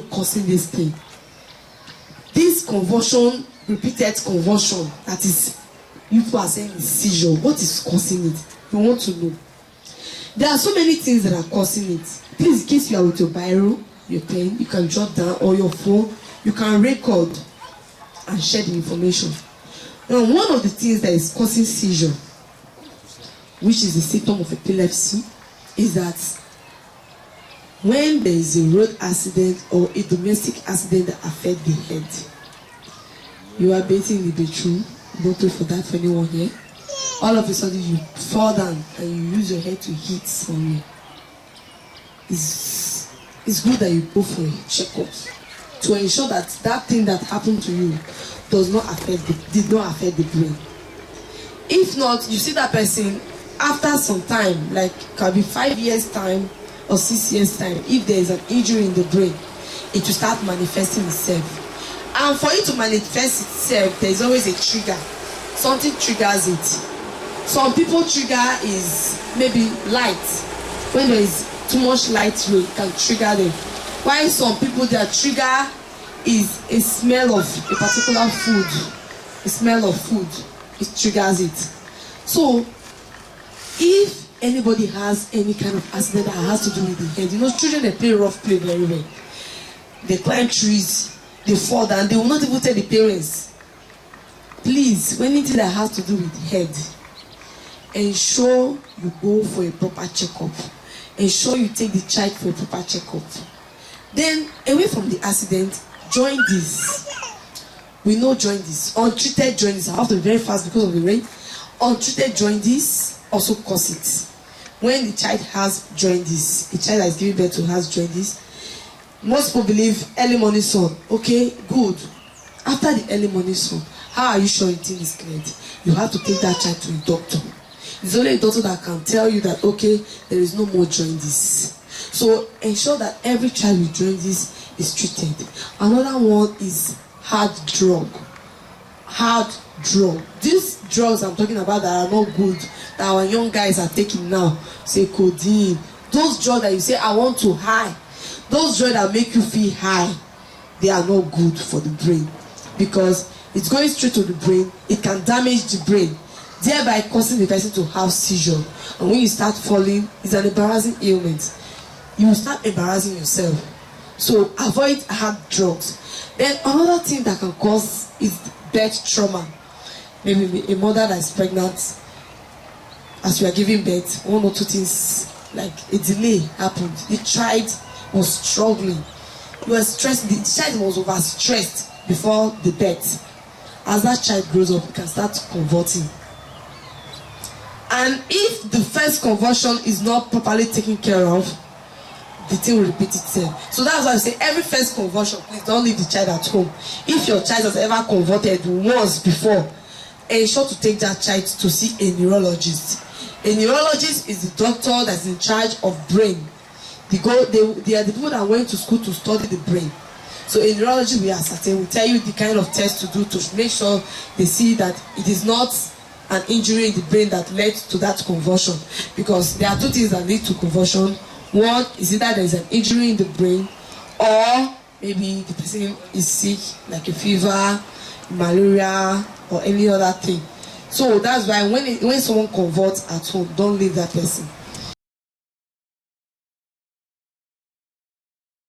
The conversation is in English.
causing this thing. This convulsion, repeated convulsion, that is, people are saying is seizure. What is causing it? You want to know. There are so many things that are causing it. Please, in case you are with your biro, your pen, you can jot down, or your phone, you can record and share the information. Now, one of the things that is causing seizure, which is the symptom of epilepsy, is that when there is a road accident or a domestic accident that affects the head, you are bathing in the bedroom, don't pray for that for anyone here. All of a sudden you fall down and you use your head to hit somewhere. It's good that you go for a checkup to ensure that that thing that happened to you did not affect the brain. If not, you see that person after some time, like can be 5 years time or 6 years time, if there is an injury in the brain, it will start manifesting itself. And for it to manifest itself, there is always a trigger. Something triggers it. Some people trigger is maybe light. When there is too much light, it can trigger them. While some people, their trigger is a smell of a particular food. A smell of food, it triggers it. So, if anybody has any kind of accident that has to do with the head, you know, children, they play rough play very well. They climb trees, they fall down, they will not even tell the parents. Please, when anything that has to do with head, ensure you go for a proper checkup. Ensure you take the child for a proper checkup. Then, away from the accident, join this. We know jaundice. Untreated jaundice. I have to be very fast because of the rain. Untreated jaundice also cause it. When the child has jaundice, the child that is giving birth to has jaundice, most people believe early morning sun. Okay, good. After the early morning sun, how are you sure it is cleared? You have to take that child to a doctor. It's only a doctor that can tell you that, okay, there is no more jaundice. So ensure that every child with jaundice is treated. Another one is hard drug. Hard drug. These drugs I'm talking about that are not good, that our young guys are taking now, say codeine. Those drugs that you say, I want to high. Those drugs that make you feel high, they are not good for the brain. Because it's going straight to the brain, it can damage the brain, thereby causing the person to have seizure. And when you start falling, it's an embarrassing ailment. You will start embarrassing yourself. So avoid hard drugs. Then another thing that can cause is birth trauma. Maybe a mother that is pregnant, as you are giving birth, one or two things like a delay happened. The child was struggling. He was stressed. The child was overstressed before the birth. As that child grows up, he can start convulsing. And if the first convulsion is not properly taken care of, the thing will repeat itself. So that's why I say every first convulsion, please don't leave the child at home. If your child has ever convulsed once before, ensure to take that child to see a neurologist. A neurologist is the doctor that's in charge of brain. They are the people that went to school to study the brain. So a neurologist will ascertain, will tell you the kind of test to do to make sure they see that it is not an injury in the brain that led to that convulsion. Because there are two things that lead to convulsion. One is either there is an injury in the brain, or maybe the person is sick, like a fever, malaria, or any other thing. So that's why when someone convulses at home, don't leave that person.